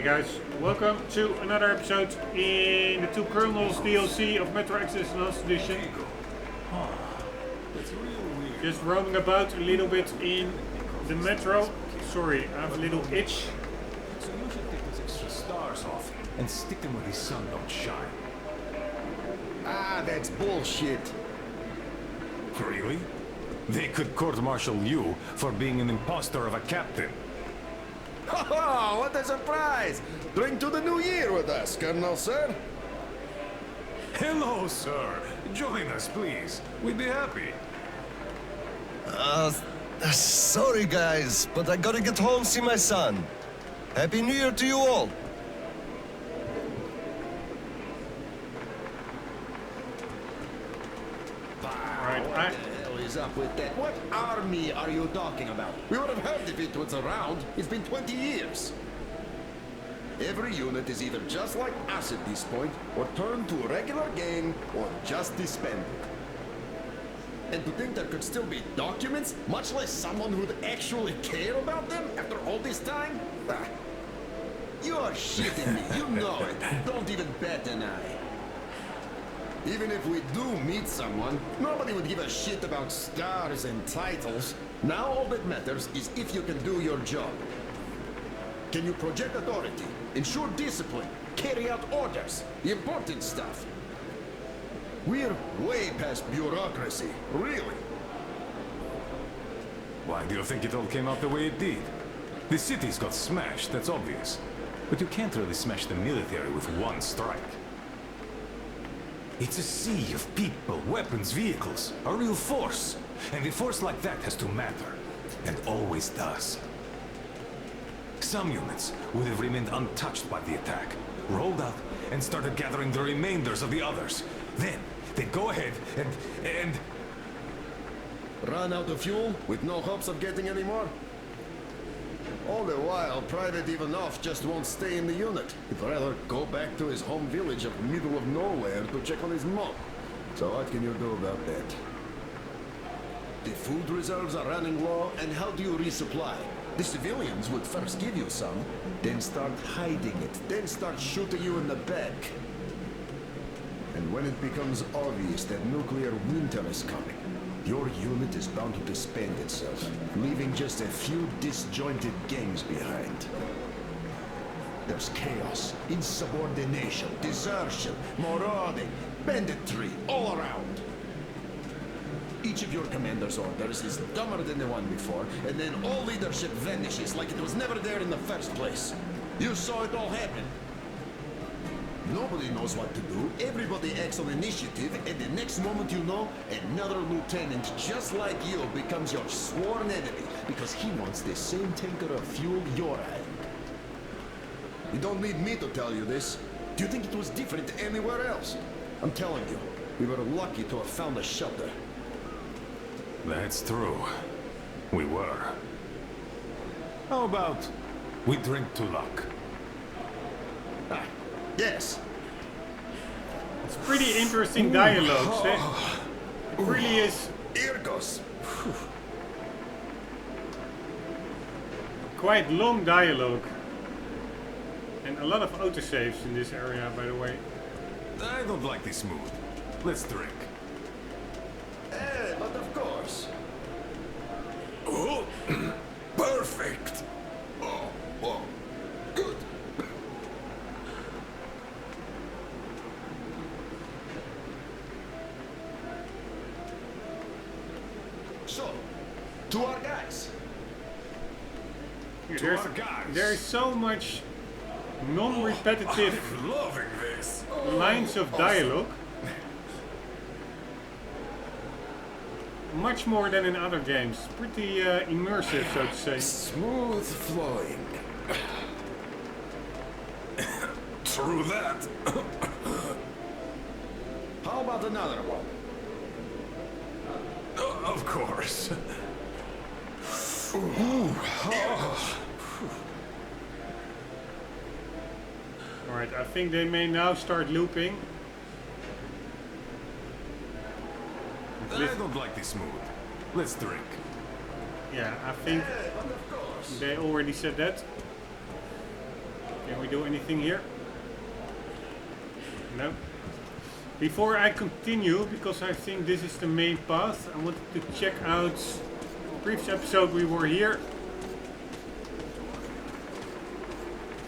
Hey guys, welcome to another episode in the Two Kernels DLC of Metro Exodus Last Edition. Just roaming about a little bit in the metro. Sorry, I have a little itch. So you should take those extra stars off and stick them where the sun don't shine. Ah, that's bullshit. Really? They could court-martial you for being an imposter of a captain. Oh, what a surprise! Drink to the new year with us, Colonel, sir. Hello, sir. Join us, please. We'd be happy. Sorry guys, but I gotta get home, see my son. Happy New Year to you all. Alright, What the hell is up with that? What army are you talking about? We would have heard if it was around. It's been 20 years. Every unit is either just like us at this point, or turned to a regular game, or just disbanded. And to think there could still be documents, much less someone who'd actually care about them after all this time? Ah. You're shitting me, you know it. Don't even bat an eye. Even if we do meet someone, nobody would give a shit about stars and titles. Now all that matters is if you can do your job. Can you project authority, ensure discipline, carry out orders, the important stuff? We're way past bureaucracy, really. Why do you think it all came out the way it did? The cities got smashed, that's obvious. But you can't really smash the military with one strike. It's a sea of people, weapons, vehicles, a real force. And a force like that has to matter. And always does. Some units would have remained untouched by the attack, rolled out, and started gathering the remainders of the others. Then, they'd go ahead and... Run out of fuel with no hopes of getting any more? All the while, Private Ivanov just won't stay in the unit. He'd rather go back to his home village of middle of nowhere to check on his mom. So what can you do about that? The food reserves are running low, and how do you resupply? The civilians would first give you some, then start hiding it, then start shooting you in the back. And when it becomes obvious that nuclear winter is coming, your unit is bound to disband itself, leaving just a few disjointed gangs behind. There's chaos, insubordination, desertion, marauding, banditry, all around. Each of your commander's orders is dumber than the one before, and then all leadership vanishes like it was never there in the first place. You saw it all happen. Nobody knows what to do, everybody acts on initiative, and the next moment you know, another lieutenant just like you becomes your sworn enemy, because he wants the same tanker of fuel you're eyeing. You don't need me to tell you this. Do you think it was different anywhere else? I'm telling you, we were lucky to have found a shelter. That's true. We were. How about we drink to luck? Ah, yes. it's pretty interesting dialogues, eh? It really is Irgos. quite long dialogue. And a lot of autosaves in this area, by the way. I don't like this mood. Let's drink. But of course. Oh, perfect. Oh, good. So, to our guys. There's, our guys. there's so much non-repetitive I'm loving this. lines of dialogue. Much more than in other games. Pretty immersive, so to say. Smooth flowing. True that. How about another one? Of course. Alright, I think they may now start looping. I don't like this mood. Let's drink. Yeah, I think But of course. they already said that. Can we do anything here? No. Before I continue, because I think this is the main path, I wanted to check out the previous episode we were here.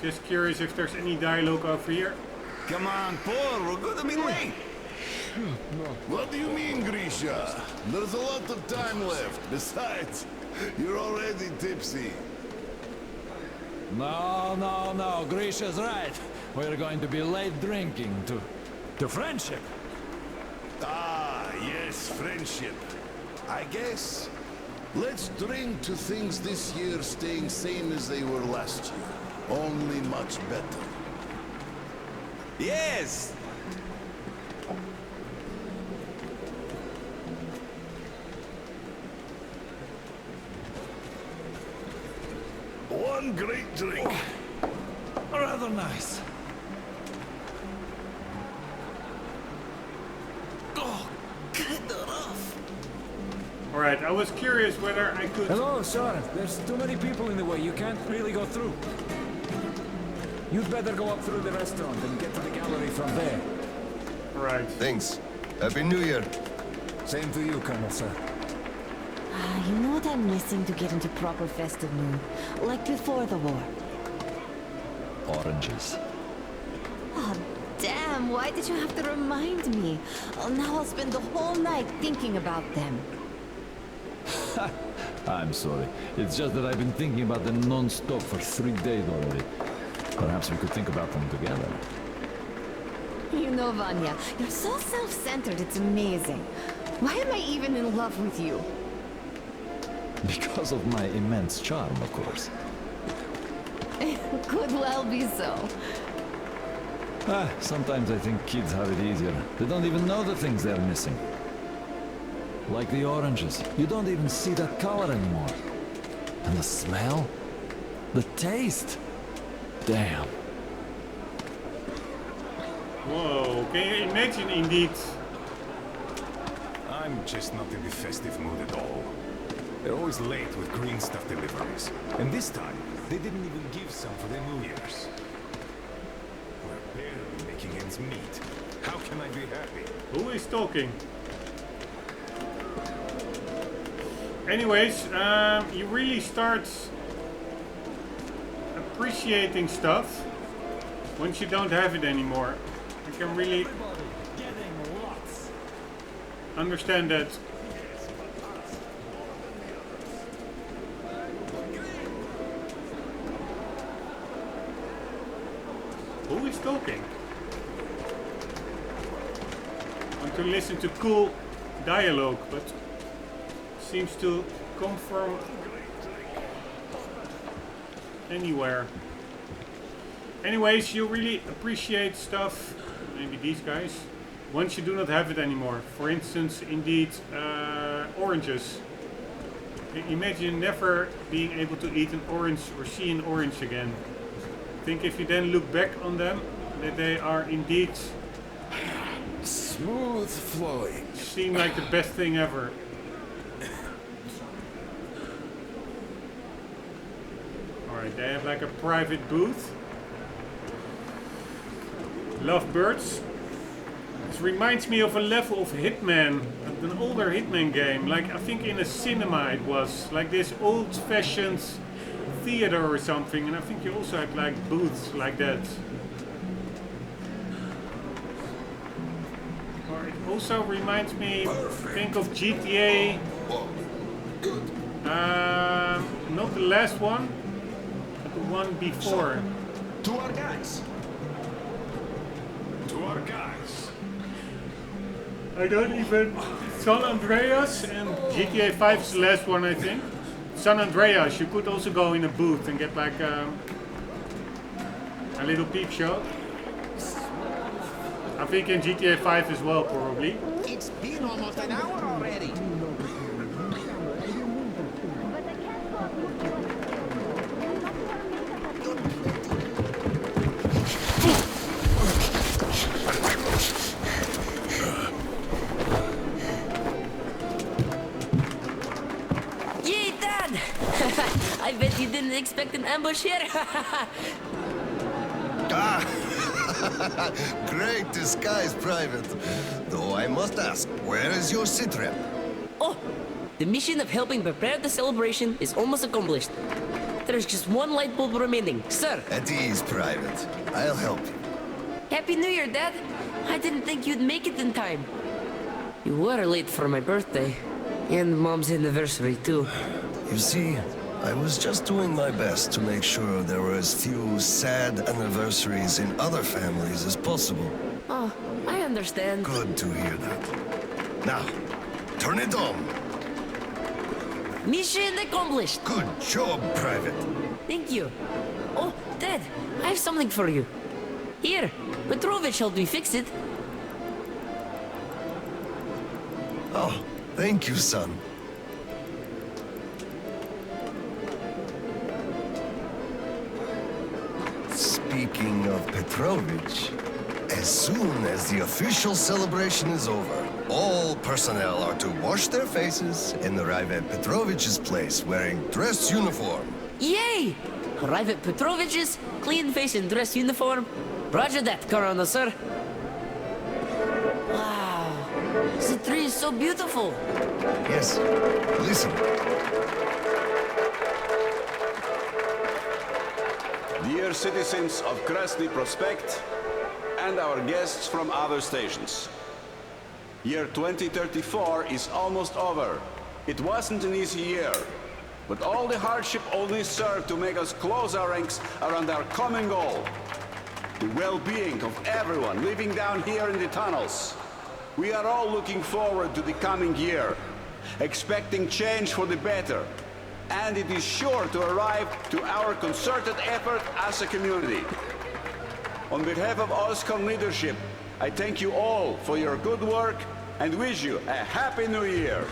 Just curious if there's any dialogue over here. Come on, Paul, we're gonna be late. What do you mean, Grisha? There's a lot of time left. Besides, you're already tipsy. No, Grisha's right. We're going to be late drinking to friendship. Ah, yes, friendship. I guess. Let's drink to things this year staying same as they were last year. Only much better. Yes! One great drink. Rather nice. Oh, kinda rough. Alright, I was curious whether I could... Hello, sir. There's too many people in the way. You can't really go through. You'd better go up through the restaurant and get to the gallery from there. Alright. Thanks. Happy New Year. Same to you, Colonel, sir. You know what I'm missing to get into proper festive mood? Like before the war. Oranges. Oh, damn, why did you have to remind me? Oh, now I'll spend the whole night thinking about them. I'm sorry. It's just that I've been thinking about them non-stop for 3 days already. Perhaps we could think about them together. You know, Vanya, you're so self-centered, it's amazing. Why am I even in love with you? Because of my immense charm, of course. Could well be so. Sometimes I think kids have it easier. They don't even know the things they're missing. Like the oranges. You don't even see that color anymore. And the smell? The taste? Damn. Whoa, can you imagine indeed? I'm just not in the festive mood at all. They're always late with green stuff deliveries. And this time, they didn't even give some for their New Year's. We're barely making ends meet. How can I be happy? Who is talking? Anyways, you really start appreciating stuff once you don't have it anymore. I can really understand that. Who is talking? I want to listen to cool dialogue, but seems to come from anywhere. Anyways, you really appreciate stuff, maybe these guys, once you do not have it anymore. For instance, indeed, oranges. Imagine never being able to eat an orange or see an orange again. I think if you then look back on them, that they are indeed Smooth flowing. seem like the best thing ever. Alright, they have like a private booth. Love birds. This reminds me of a level of Hitman, an older Hitman game. Like I think in a cinema it was. Like this old-fashioned theater or something. And I think you also had like booths like that. Or it also reminds me, I think of GTA. Not the last one, but the one before. To our guys. To our guys. I don't even... San Andreas and GTA 5 is the last one, I think. San Andreas, you could also go in a booth and get like a little peep show. I think in GTA 5 as well, probably. It's been almost an hour already. Yay, Dad! I bet you didn't expect an ambush here. Great disguise, Private. Though I must ask, where is your sitrep? Oh, the mission of helping prepare the celebration is almost accomplished. There's just one light bulb remaining, sir. At ease, Private. I'll help you. Happy New Year, Dad. I didn't think you'd make it in time. You were late for my birthday. And Mom's anniversary, too. You see, I was just doing my best to make sure there were as few sad anniversaries in other families as possible. Oh, I understand. Good to hear that. Now, turn it on. Mission accomplished. Good job, Private. Thank you. Oh, Dad, I have something for you. Here, Petrovich helped me fix it. Oh, thank you, son. Speaking of Petrovich, as soon as the official celebration is over, all personnel are to wash their faces and arrive at Petrovich's place wearing dress uniform. Yay! Arrive at Petrovich's, clean face and dress uniform. Roger that, Corona, sir. Wow, the tree is so beautiful. Yes, listen. Dear citizens of Krasny Prospect and our guests from other stations. Year 2034 is almost over. It wasn't an easy year, but all the hardship only served to make us close our ranks around our common goal. The well-being of everyone living down here in the tunnels. We are all looking forward to the coming year, expecting change for the better. And it is sure to arrive to our concerted effort as a community. On behalf of OSCON leadership, I thank you all for your good work and wish you a Happy New Year.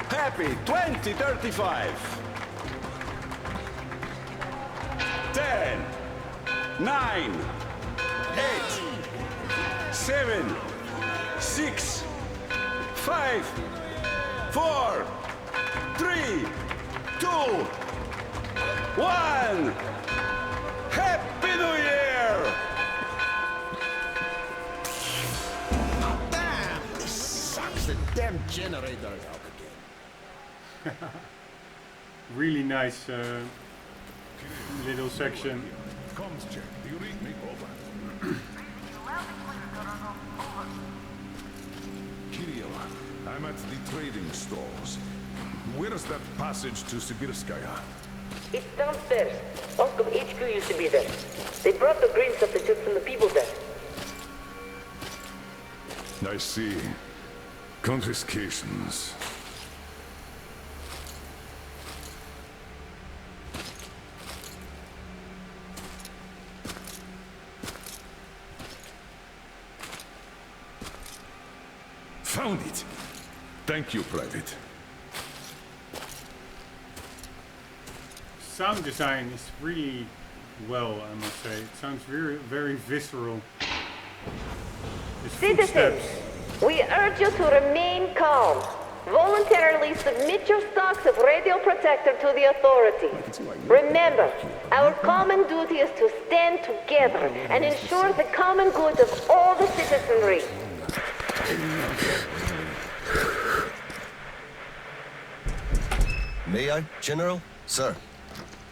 Happy 2035! 10, 9, 8, 7, 6, 5, 4, 3, 2, 1! Happy New Year! Damn! This sucks. The damn generator is out again. Really nice little section. Comms check. Do you read me? Over. Kirill, I'm at the trading stores. Where is that passage to Sibirskaya? It's downstairs. OSCOM HQ used to be there. They brought the green substitutes from the people there. I see. Confiscations. Found it. Thank you, Private. Sound design is really well, I must say. It sounds very, very visceral. It's Citizens, we urge you to remain calm. Voluntarily submit your stocks of radio protector to the authority. Remember, our common duty is to stand together and ensure the common good of all the citizenry. May I, General? Sir.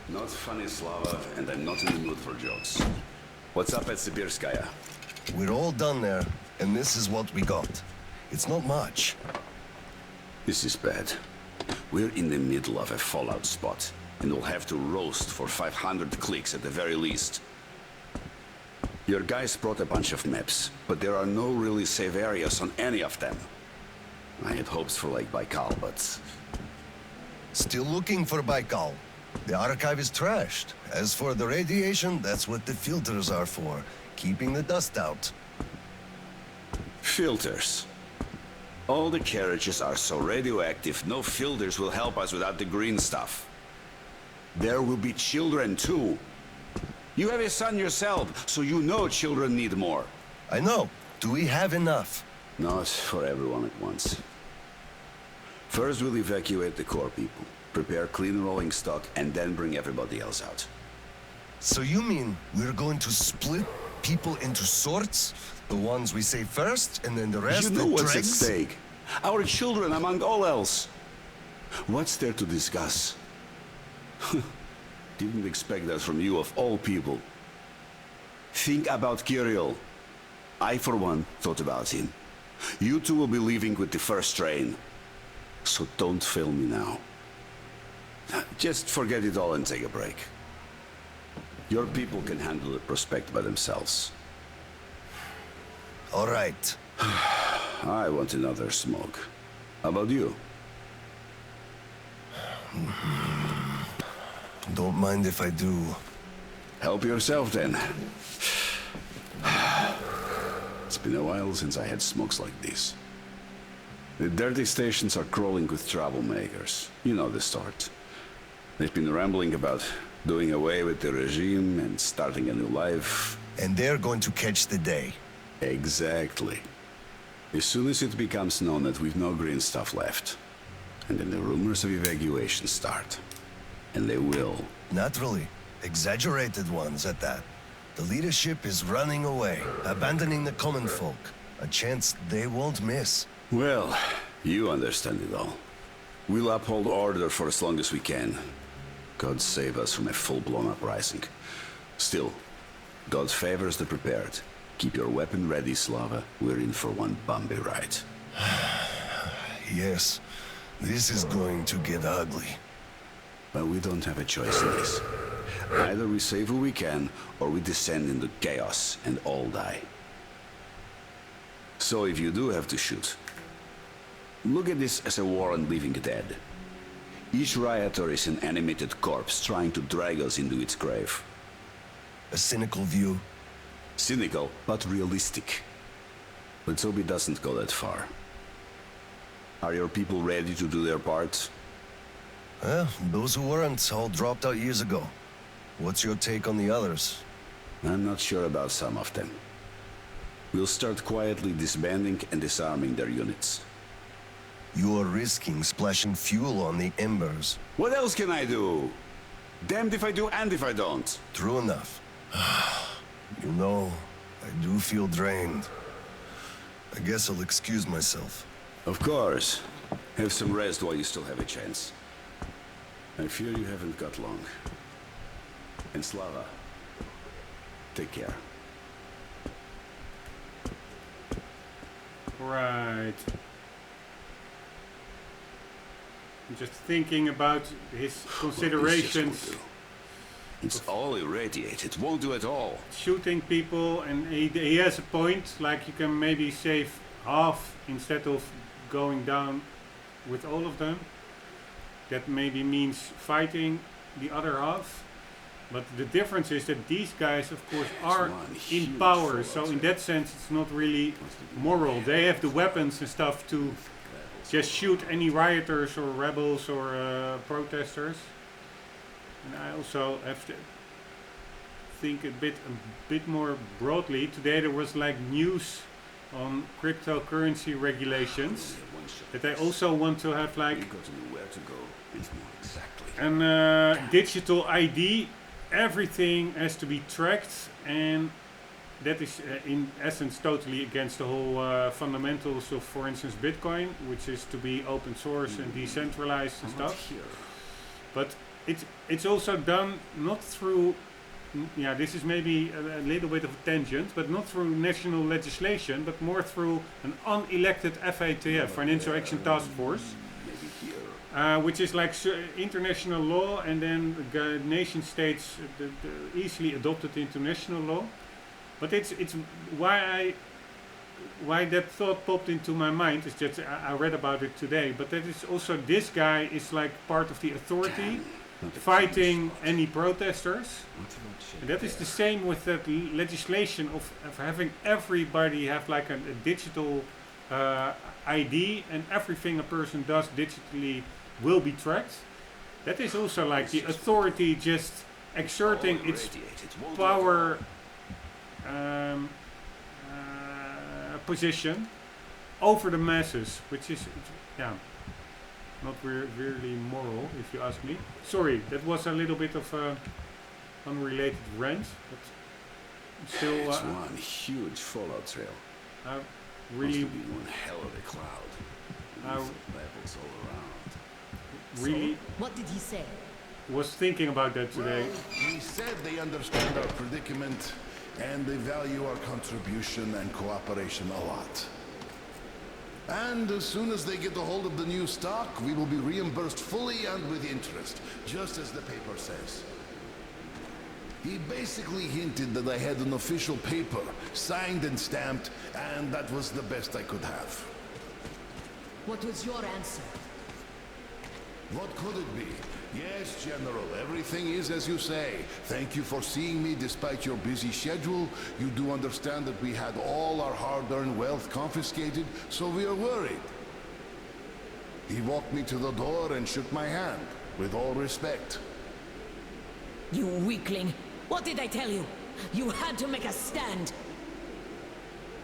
Not funny, Slava, and I'm not in the mood for jokes. What's up at Sibirskaya? We're all done there, and this is what we got. It's not much. This is bad. We're in the middle of a fallout spot, and we'll have to roast for 500 clicks at the very least. Your guys brought a bunch of maps, but there are no really safe areas on any of them. I had hopes for Lake Baikal, but... Still looking for Baikal. The archive is trashed. As for the radiation, that's what the filters are for. Keeping the dust out. Filters. All the carriages are so radioactive, no filters will help us without the green stuff. There will be children too. You have a son yourself, so you know children need more. I know. Do we have enough? Not for everyone at once. First we'll evacuate the core people, prepare clean rolling stock, and then bring everybody else out. So you mean we're going to split people into sorts. The ones we save first, and then the rest You know the what's at dregs. stake. Our children among all else. What's there to discuss? Didn't expect that from you of all people. Think about Kirill. I, for one, thought about him. You two will be leaving with the first train. So don't fail me now. Just forget it all and take a break. Your people can handle the prospect by themselves. All right. I want another smoke. How about you? Don't mind if I do. Help yourself then. It's been a while since I had smokes like this. The dirty stations are crawling with troublemakers. You know the sort. They've been rambling about doing away with the regime and starting a new life. And they're going to catch the day. Exactly. As soon as it becomes known that we've no green stuff left, and then the rumors of evacuation start. And they will. Naturally. Exaggerated ones at that. The leadership is running away, abandoning the common folk. A chance they won't miss. Well, you understand it all. We'll uphold order for as long as we can. God save us from a full-blown uprising. Still, God favors the prepared. Keep your weapon ready, Slava. We're in for one bumpy ride. Yes, this is going to get ugly. But we don't have a choice in this. Either we save who we can, or we descend into chaos and all die. So if you do have to shoot, look at this as a war on living dead. Each rioter is an animated corpse trying to drag us into its grave. A cynical view. Cynical, but realistic. Let's hope it doesn't go that far. Are your people ready to do their part? Those who weren't all dropped out years ago. What's your take on the others? I'm not sure about some of them. We'll start quietly disbanding and disarming their units. You're risking splashing fuel on the embers. What else can I do? Damned if I do and if I don't. True enough. You know, I do feel drained. I guess I'll excuse myself. Of course. Have some rest while you still have a chance. I fear you haven't got long. And Slava, take care. Right. I'm just thinking about his considerations. It's all irradiated, won't do at all. Shooting people, and he has a point, like you can maybe save half instead of going down with all of them. That maybe means fighting the other half. But the difference is that these guys, of course, are in power. So in that sense, it's not really moral. They have the weapons and stuff to just shoot any rioters or rebels or protesters. And I also have to think a bit more broadly. Today there was like news on cryptocurrency regulations that they also want to have like an digital ID. Everything has to be tracked, and that is in essence totally against the whole fundamentals of, for instance, Bitcoin, which is to be open source and decentralized and stuff. But it's also done not through, yeah, this is maybe a little bit of a tangent, but not through national legislation, but more through an unelected FATF, Financial Action Task Force, which is like international law, and then the nation states easily adopted into national law. But it's why that thought popped into my mind is that I read about it today. But that is also, this guy is like part of the authority fighting any protesters. And that is the same with that legislation of having everybody have like a digital ID, and everything a person does digitally will be tracked. That is also like the authority just exerting its power position over the masses, which is, yeah, not really moral, if you ask me. Sorry, that was a little bit of a unrelated rant, but still, It's one huge fallout trail. really, Must have been one hell of a cloud. Levels all around. really What did he say? was thinking about that today. Well, he said they understand our predicament and they value our contribution and cooperation a lot. And as soon as they get a hold of the new stock, we will be reimbursed fully and with interest, just as the paper says. He basically hinted that I had an official paper, signed and stamped, and that was the best I could have. What was your answer? What could it be? Yes, General, everything is as you say. Thank you for seeing me despite your busy schedule. You do understand that we had all our hard-earned wealth confiscated, so we are worried. He walked me to the door and shook my hand, with all respect. You weakling! What did I tell you? You had to make a stand!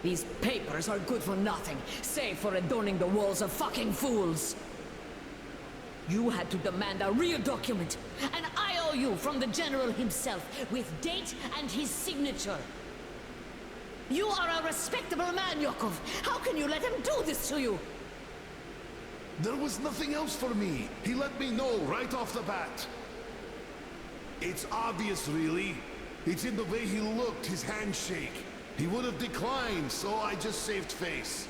These papers are good for nothing, save for adorning the walls of fucking fools! You had to demand a real document, an IOU from the General himself, with date and his signature. You are a respectable man, Yakov. How can you let him do this to you? There was nothing else for me. He let me know right off the bat. It's obvious, really. It's in the way he looked, his handshake. He would have declined, so I just saved face.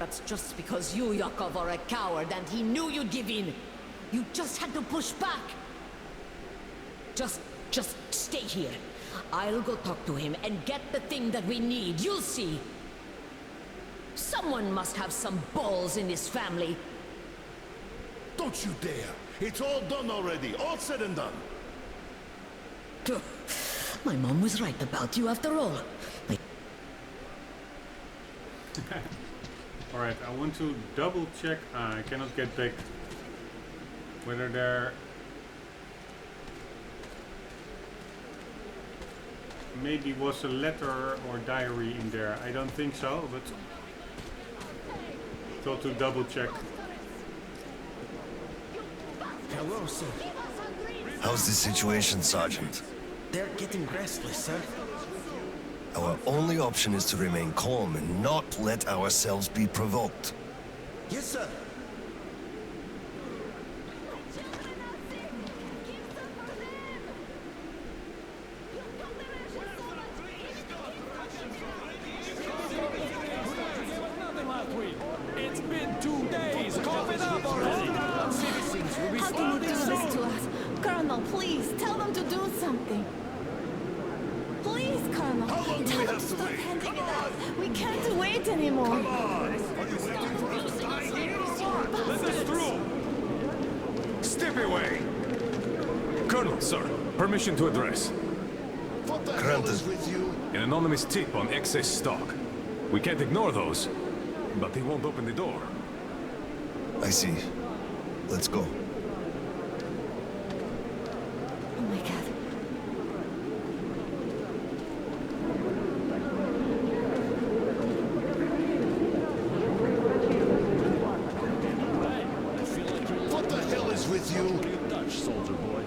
That's just because you, Yakov, are a coward and he knew you'd give in. You just had to push back. Just stay here. I'll go talk to him and get the thing that we need. You'll see. Someone must have some balls in this family. Don't you dare. It's all done already. All said and done. My mom was right about you after all. Alright, I want to double check. I cannot get back whether there maybe was a letter or diary in there. I don't think so, but thought to double check. Hello, sir. How's the situation, Sergeant? They're getting restless, sir. Our only option is to remain calm and not let ourselves be provoked. Yes, sir. It's been 2 days. Cough it up already. Citizens will be How can you do this to us? Colonel, please, tell them to do something. Please, Colonel. How long do tell we them have to to stop wait? handing it out. We can't wait anymore. Come on! Are you waiting for us to die here or what? Let us through! Step away! Colonel, sir, permission to address. What the hell Granted. is with you? An anonymous tip on excess stock. We can't ignore those, but they won't open the door. I see. Let's go. Oh my God. What the hell is with you? Dutch, soldier boy.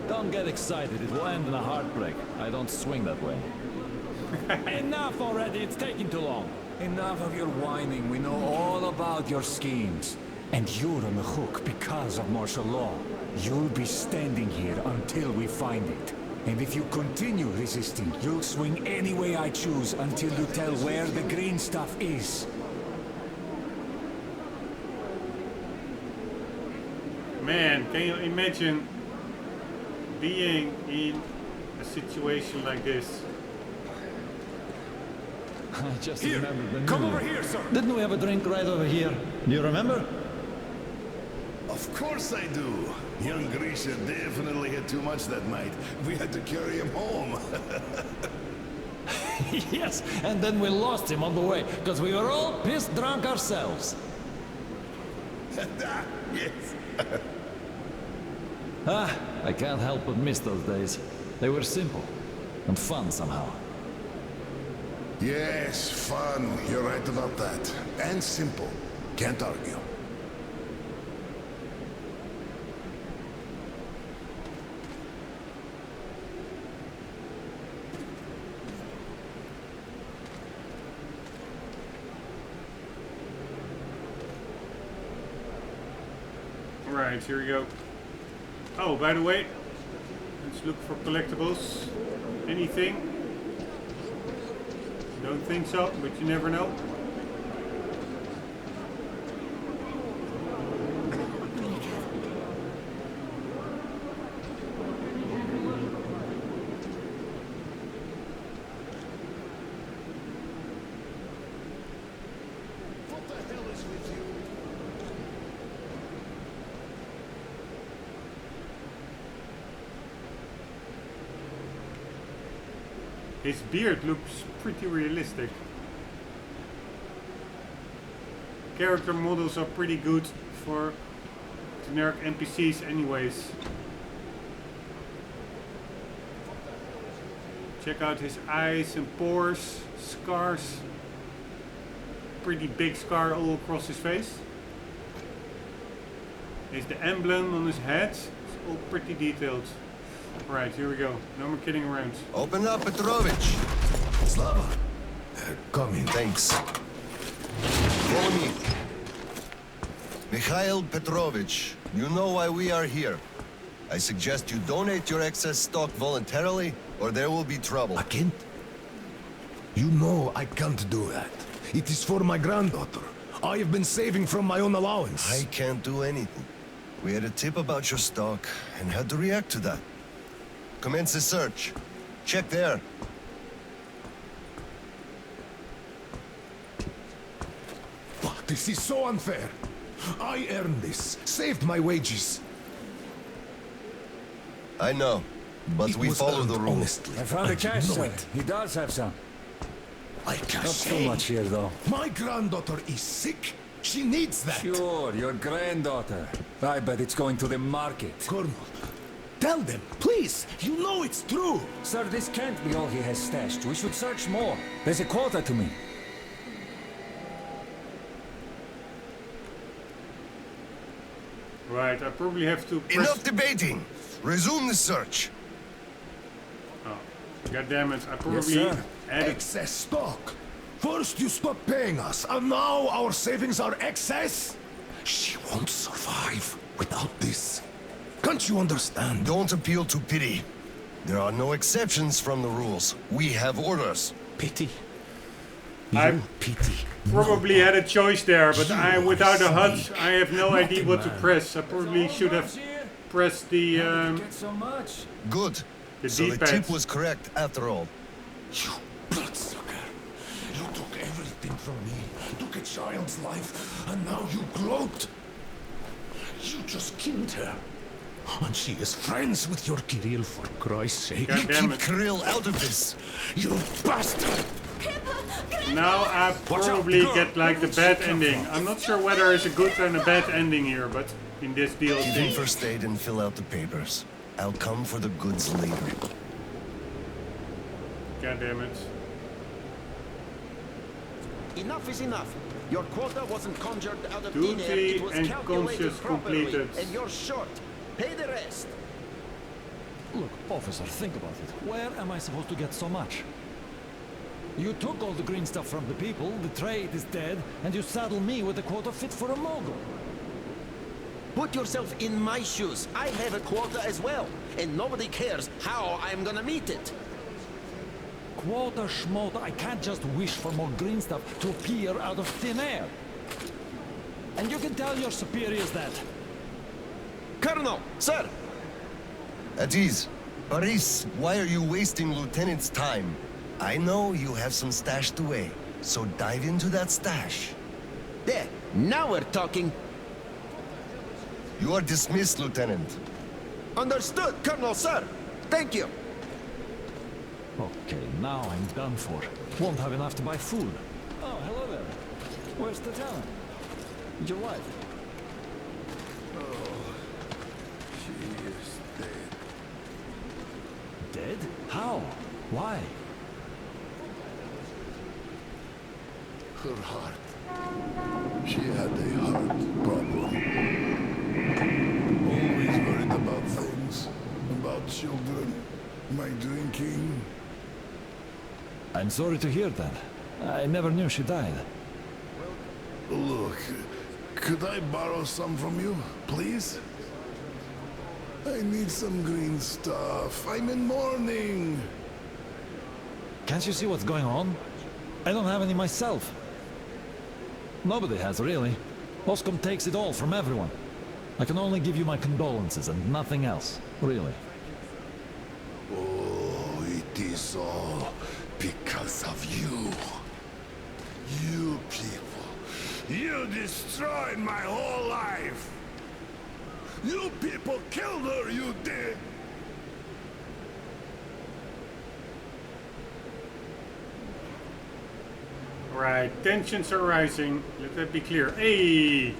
Don't get excited. It will end in a heartbreak. I don't swing that way. Enough already. It's taking too long. Enough of your whining. We know all about your schemes. And you're on the hook because of martial law. You'll be standing here until we find it. And if you continue resisting, you'll swing any way I choose until you tell where the green stuff is. Man, can you imagine being in a situation like this? I just Here, remembered the come new over one. here, sir. Didn't we have a drink right over here? Do you remember? Of course I do. Young Grisha definitely had too much that night. We had to carry him home. Yes, and then we lost him on the way, because we were all pissed drunk ourselves. Yes. I can't help but miss those days. They were simple and fun somehow. Yes, fun. You're right about that. And simple. Can't argue. Alright, here we go. Oh, by the way, let's look for collectibles. Anything? Don't think so, but you never know. His beard looks pretty realistic. Character models are pretty good for generic NPCs anyways. Check out his eyes and pores, scars. Pretty big scar all across his face. Here's the emblem on his head. It's all pretty detailed. Right, here we go. No more kidding around. Open up, Petrovich. Slava, come in. Thanks. Follow me. Mikhail Petrovich, you know why we are here. I suggest you donate your excess stock voluntarily, or there will be trouble. I can't. You know I can't do that. It is for my granddaughter. I have been saving from my own allowance. I can't do anything. We had a tip about your stock and had to react to that. Commence the search. Check there. But this is so unfair. I earned this, saved my wages. I know, but we follow the rules. Honestly. I found a cash, sir. He does have some. I can't. Not so much here, though. My granddaughter is sick. She needs that. Sure, your granddaughter. I bet it's going to the market. Colonel, tell them, please. You know it's true. Sir, this can't be all he has stashed. We should search more. There's a quota to me. Right, I probably have to press... Enough debating! Resume the search. Oh, God damn it, I probably Yes, added... Excess stock. First you stop paying us, and now our savings are excess? She won't survive without this. Can't you understand? Don't appeal to pity. There are no exceptions from the rules. We have orders. Pity. I Pity. probably had a choice there, but without a HUD, I have no idea what to press. I probably should have pressed the Get so much. Good. The So the D-pad. tip was correct after all. You bloodsucker. You took everything from me. Took a child's life, and now you gloat. You just killed her. And she is friends with your Kirill, for Christ's sake. God damn Keep it. Kirill out of this. You bastard! Now I probably get like the bad ending. I'm not sure whether it's a good and a bad ending here, but in this Give him DLC. first aid and fill out the papers. I'll come for the goods later. God damn it. Enough is enough. Your quota wasn't conjured out of Duty thin air. It was and calculated conscious properly, completed. and you're short. Pay the rest. Look, officer, think about it. Where am I supposed to get so much? You took all the green stuff from the people, the trade is dead, and you saddle me with a quota fit for a mogul. Put yourself in my shoes. I have a quota as well, and nobody cares how I'm gonna meet it. Quota schmota, I can't just wish for more green stuff to appear out of thin air. And you can tell your superiors that. Colonel, sir. At ease. Paris, why are you wasting Lieutenant's time? I know you have some stashed away, so dive into that stash. There, now we're talking. You are dismissed, Lieutenant. Understood, Colonel, sir. Thank you. Okay, now I'm done for. Won't have enough to buy food. Oh, hello there. Where's the talent? Your wife? She is dead. Dead? How? Why? Her heart. She had a heart problem. Always worried about things. About children. My drinking. I'm sorry to hear that. I never knew she died. Look, could I borrow some from you, please? I need some green stuff. I'm in mourning. Can't you see what's going on? I don't have any myself. Nobody has, really. Oscom takes it all from everyone. I can only give you my condolences and nothing else, really. Oh, it is all because of you. You people. You destroyed my whole life. You people killed her, you did. Right, tensions are rising. Let that be clear. Hey!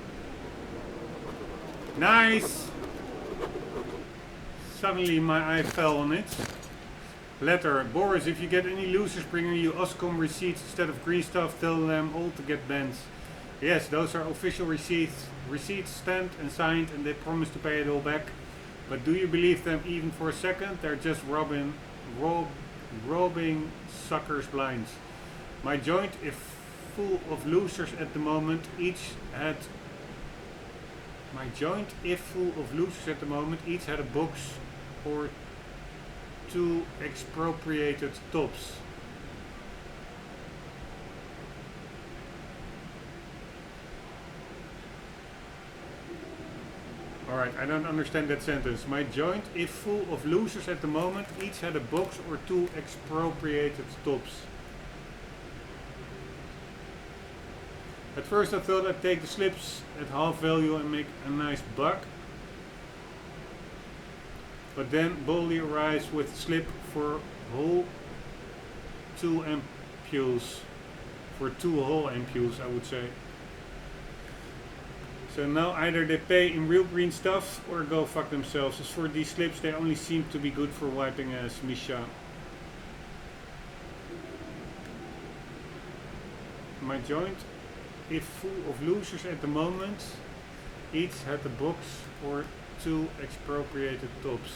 Nice! Suddenly my eye fell on it. Letter. Boris, if you get any losers bringing you Oscom receipts instead of green stuff, tell them all to get banned. Yes, those are official receipts. Receipts stamped and signed, and they promise to pay it all back. But do you believe them even for a second? They're just robbing suckers blind. My joint is full of losers at the moment. Each had a box or 2 expropriated tops. Alright, I don't understand that sentence. My joint is full of losers at the moment. Each had a box or 2 expropriated tops. At first I thought I'd take the slips at half value and make a nice buck. But then boldly arise with slip for whole 2 ampules. For 2 whole ampules, I would say. So now either they pay in real green stuff or go fuck themselves. As for these slips, they only seem to be good for wiping as Misha. My joint is full of losers at the moment. Each had a box or 2 expropriated tops.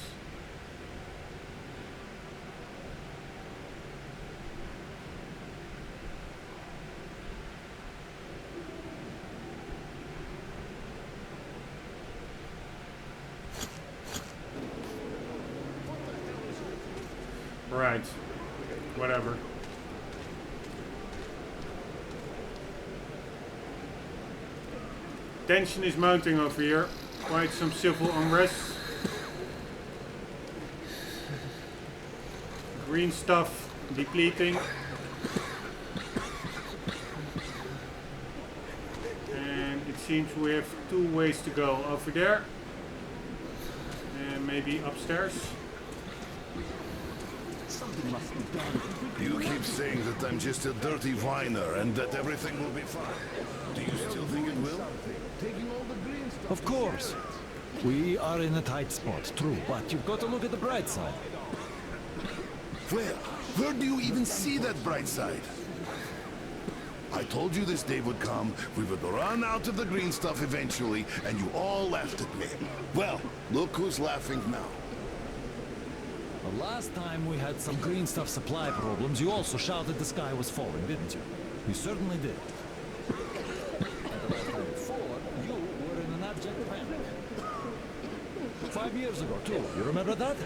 Right. Whatever. Tension is mounting over here. Quite some civil unrest. Green stuff depleting. And it seems we have 2 ways to go. Over there. And maybe upstairs. You keep saying that I'm just a dirty whiner and that everything will be fine. Do you still think it will? Of course. We are in a tight spot, true, but you've got to look at the bright side. Where do you even see that bright side? I told you this day would come, we would run out of the green stuff eventually, and you all laughed at me. Well, look who's laughing now. The last time we had some green stuff supply problems, you also shouted the sky was falling, didn't you? You certainly did. And the last time before, you were in an abject panic. 5 years ago, too. You remember that?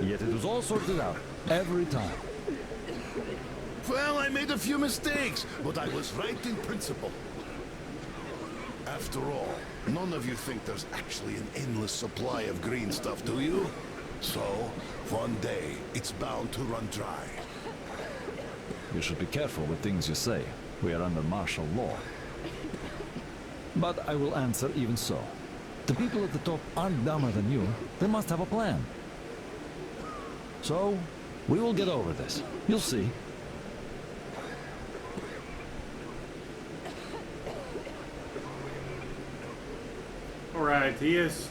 Yet it was all sorted out, every time. Well, I made a few mistakes, but I was right in principle. After all, none of you think there's actually an endless supply of green stuff, do you? So, one day, it's bound to run dry. You should be careful with things you say. We are under martial law. But I will answer even so. The people at the top aren't dumber than you. They must have a plan. So, we will get over this. You'll see. Alright, he has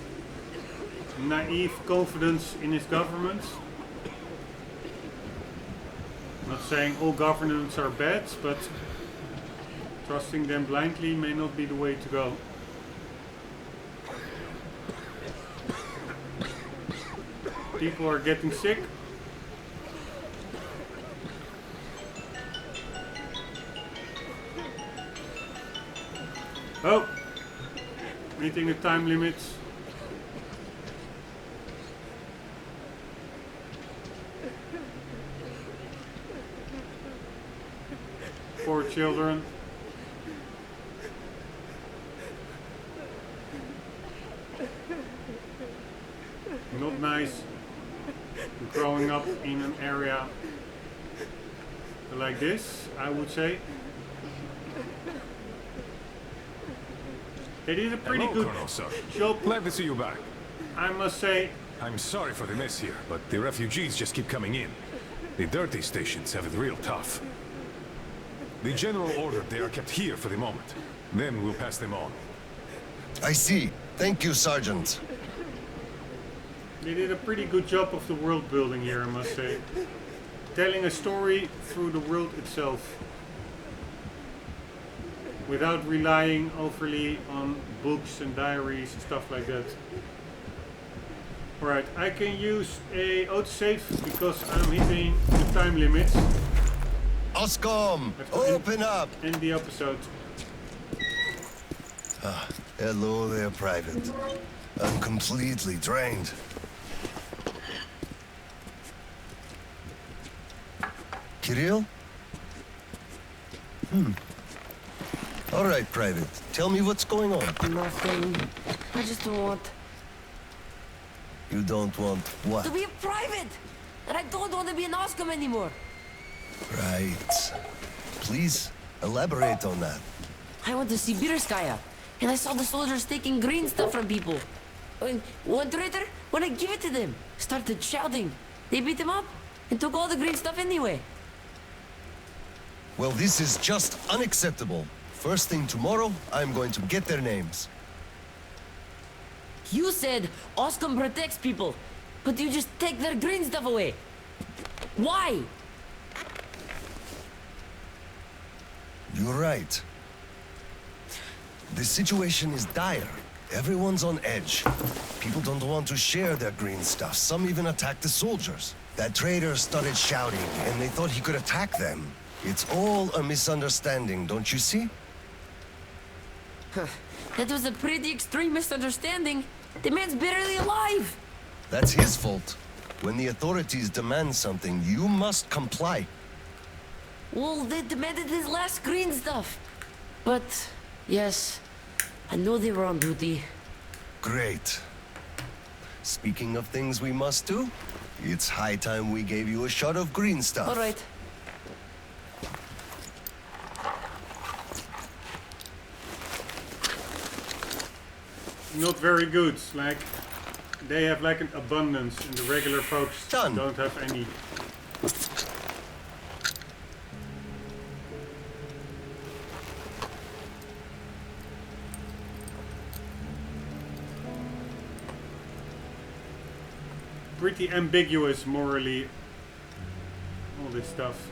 naive confidence in his government. Not saying all governments are bad, but trusting them blindly may not be the way to go. People are getting sick. Oh! Meeting the time limits. Poor children. Not nice growing up in an area like this, I would say. They did a pretty Hello, good Colonel, sir. job, Glad to see you back. I must say. I'm sorry for the mess here, but the refugees just keep coming in. The dirty stations have it real tough. The general ordered they are kept here for the moment. Then we'll pass them on. I see. Thank you, Sergeant. They did a pretty good job of the world building here, I must say. Telling a story through the world itself. Without relying overly on books and diaries and stuff like that. Alright, I can use a autosave because I'm hitting the time limits. Oscom, open up! End the episode. Hello there, Private. I'm completely drained. Kirill? All right, Private. Tell me what's going on. Nothing. I just want You don't want what? to be a private! And I don't want to be an Oscom anymore. Right. Please, elaborate on that. I went to Sibirskaya, and I saw the soldiers taking green stuff from people. And one traitor, when I give it to them, started shouting. They beat him up and took all the green stuff anyway. Well, this is just unacceptable. First thing tomorrow, I'm going to get their names. You said Oscom protects people, but you just take their green stuff away. Why? You're right. The situation is dire. Everyone's on edge. People don't want to share their green stuff. Some even attack the soldiers. That traitor started shouting, and they thought he could attack them. It's all a misunderstanding, don't you see? That was a pretty extreme misunderstanding. The man's barely alive. That's his fault. When the authorities demand something, you must comply. Well, they demanded his last green stuff. But, yes, I know they were on duty. Great. Speaking of things we must do, it's high time we gave you a shot of green stuff. All right. Not very good. Like, they have like an abundance, and the regular folks don't have any. Pretty ambiguous morally, all this stuff.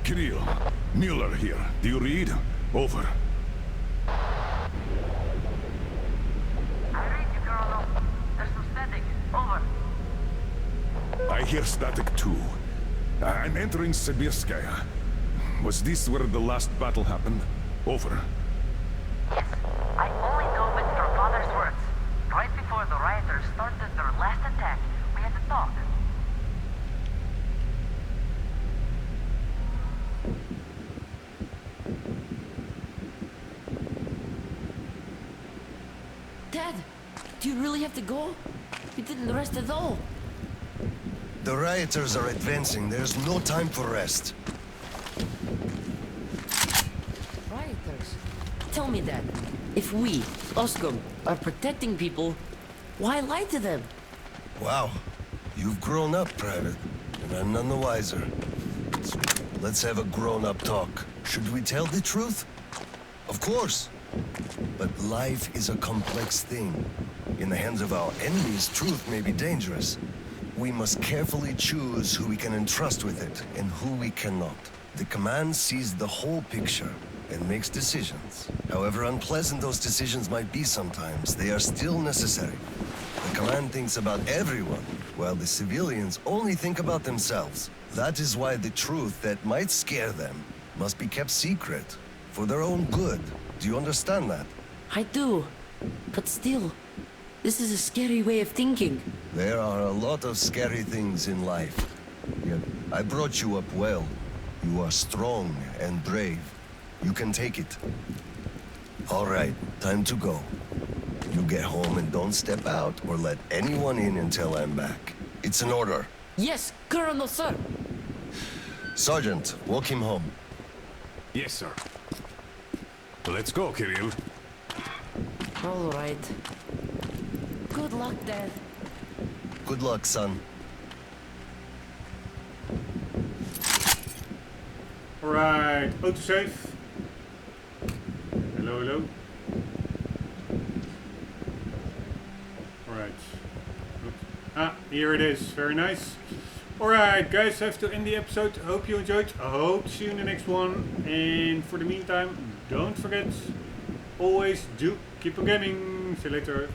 Kirill, Mueller here. Do you read? Over. I read you, Colonel. There's some static. Over. I hear static too. I'm entering Sibirskaya. Was this where the last battle happened? Over. Yes, I only know it from Father's words. Right before the rioters started their last attack, we had to talk. Dad, do you really have to go? You didn't rest at all. The rioters are advancing. There's no time for rest. Rioters? Tell me that. If we, Oscom, are protecting people, why lie to them? Wow. You've grown up, Private, and I'm none the wiser. So let's have a grown-up talk. Should we tell the truth? Of course. But life is a complex thing. In the hands of our enemies, truth may be dangerous. We must carefully choose who we can entrust with it and who we cannot. The command sees the whole picture and makes decisions. However unpleasant those decisions might be sometimes, they are still necessary. The command thinks about everyone, while the civilians only think about themselves. That is why the truth that might scare them must be kept secret, for their own good. Do you understand that? I do. But still, this is a scary way of thinking. There are a lot of scary things in life. Yet, I brought you up well. You are strong and brave. You can take it. All right, time to go. You get home and don't step out or let anyone in until I'm back. It's an order. Yes, Colonel, sir. Sergeant, walk him home. Yes, sir. Let's go, Kirill. All right. Good luck, Dad. Good luck, son. Alright, autosave. Hello, hello. Alright. Ah, here it is. Very nice. Alright, guys, I have to end the episode. Hope you enjoyed. I hope to see you in the next one. And for the meantime, don't forget, always do keep on gaming. See you later.